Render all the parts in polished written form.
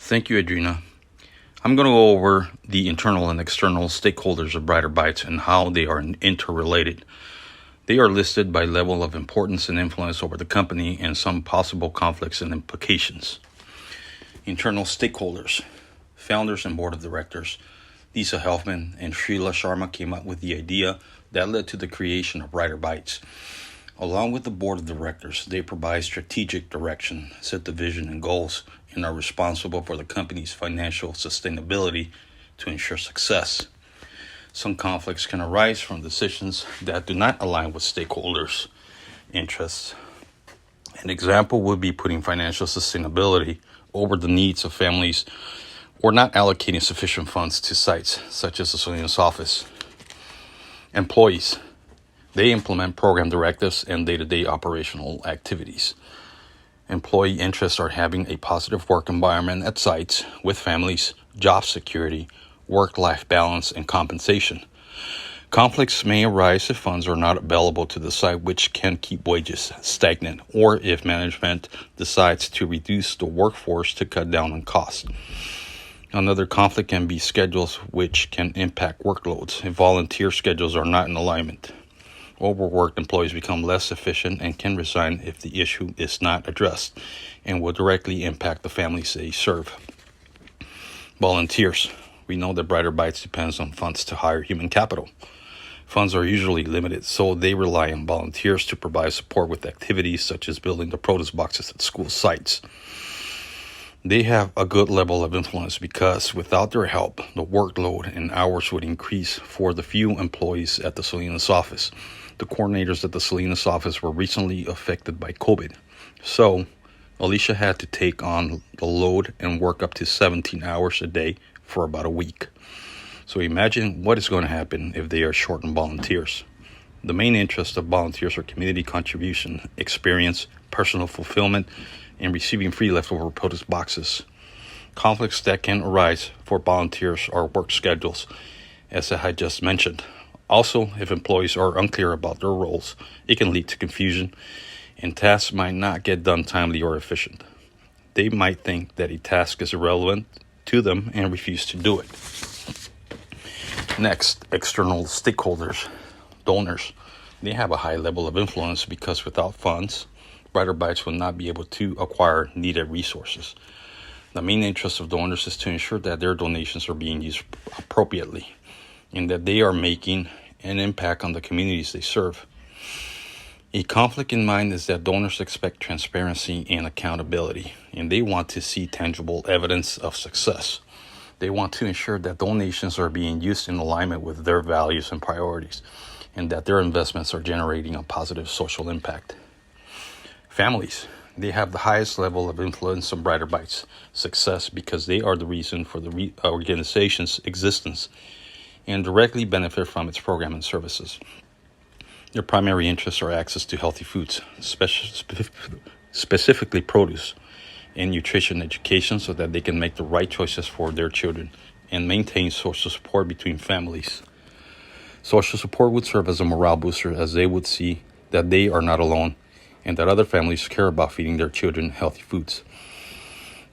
Thank you, Adrina. I'm going to go over the internal and external stakeholders of Brighter Bites and how they are interrelated. They are listed by level of importance and influence over the company and some possible conflicts and implications. Internal stakeholders, founders and board of directors. Lisa Helfman and Sheila Sharma came up with the idea that led to the creation of Brighter Bites. Along with the board of directors, they provide strategic direction, set the vision and goals, and are responsible for the company's financial sustainability to ensure success. Some conflicts can arise from decisions that do not align with stakeholders' interests. An example would be putting financial sustainability over the needs of families or not allocating sufficient funds to sites such as the Salinas office. Employees. They implement program directives and day-to-day operational activities. Employee interests are having a positive work environment at sites with families, job security, work-life balance, and compensation. Conflicts may arise if funds are not available to the site, which can keep wages stagnant, or if management decides to reduce the workforce to cut down on costs. Another conflict can be schedules, which can impact workloads if volunteer schedules are not in alignment. Overworked employees become less efficient and can resign if the issue is not addressed and will directly impact the families they serve. Volunteers. We know that Brighter Bites depends on funds to hire human capital. Funds are usually limited, so they rely on volunteers to provide support with activities such as building the produce boxes at school sites. They have a good level of influence because without their help, the workload and hours would increase for the few employees at the Salinas office. The coordinators at the Salinas office were recently affected by COVID. So, Alicia had to take on the load and work up to 17 hours a day for about a week. So imagine what is going to happen if they are short on volunteers. The main interest of volunteers are community contribution, experience, personal fulfillment, and receiving free leftover produce boxes. Conflicts that can arise for volunteers are work schedules, as I had just mentioned. Also, if employees are unclear about their roles, it can lead to confusion, and tasks might not get done timely or efficient. They might think that a task is irrelevant to them and refuse to do it. Next, external stakeholders, donors. They have a high level of influence because without funds, Brighter Bites will not be able to acquire needed resources. The main interest of donors is to ensure that their donations are being used appropriately and that they are making an impact on the communities they serve. A conflict in mind is that donors expect transparency and accountability, and they want to see tangible evidence of success. They want to ensure that donations are being used in alignment with their values and priorities, and that their investments are generating a positive social impact. Families. They have the highest level of influence on Brighter Bites' success because they are the reason for the organization's existence and directly benefit from its program and services. Their primary interests are access to healthy foods, specifically produce, and nutrition education so that they can make the right choices for their children and maintain social support between families. Social support would serve as a morale booster as they would see that they are not alone and that other families care about feeding their children healthy foods.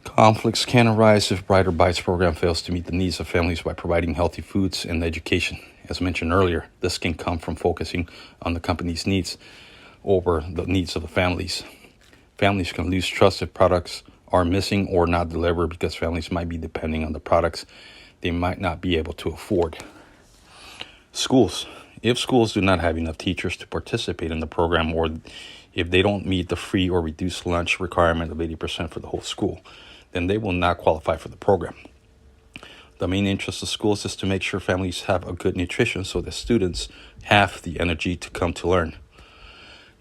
Conflicts can arise if Brighter Bites program fails to meet the needs of families by providing healthy foods and education. As mentioned earlier, this can come from focusing on the company's needs over the needs of the families. Families can lose trust if products are missing or not delivered because families might be depending on the products they might not be able to afford. Schools. If schools do not have enough teachers to participate in the program, or if they don't meet the free or reduced lunch requirement of 80% for the whole school, then they will not qualify for the program. The main interest of schools is to make sure families have a good nutrition so that students have the energy to come to learn.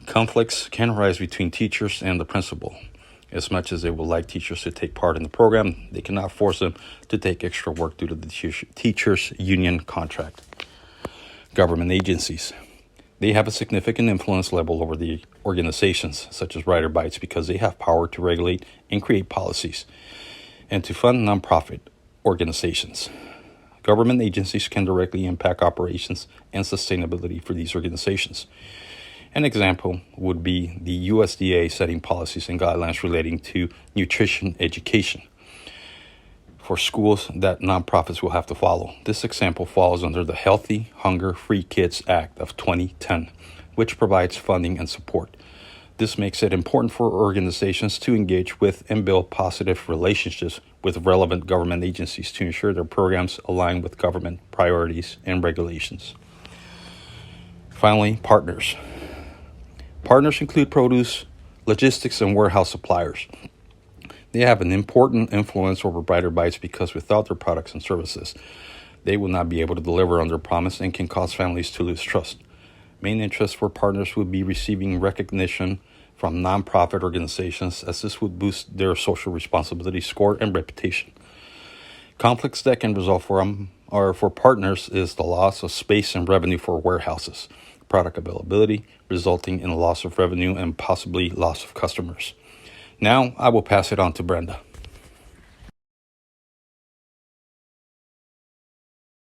Conflicts can arise between teachers and the principal. As much as they would like teachers to take part in the program, they cannot force them to take extra work due to the teachers' union contract. Government agencies. They have a significant influence level over the organizations, such as Brighter Bites, because they have power to regulate and create policies and to fund nonprofit organizations. Government agencies can directly impact operations and sustainability for these organizations. An example would be the USDA setting policies and guidelines relating to nutrition education. for schools that nonprofits will have to follow. This example falls under the Healthy Hunger Free Kids Act of 2010, which provides funding and support. This makes it important for organizations to engage with and build positive relationships with relevant government agencies to ensure their programs align with government priorities and regulations. Finally, partners. Partners include produce, logistics, and warehouse suppliers. They have an important influence over Brighter Bites because without their products and services, they will not be able to deliver on their promise and can cause families to lose trust. Main interest for partners would be receiving recognition from nonprofit organizations, as this would boost their social responsibility score and reputation. Conflicts that can result for partners is the loss of space and revenue for warehouses, product availability, resulting in a loss of revenue and possibly loss of customers. Now I will pass it on to Brenda.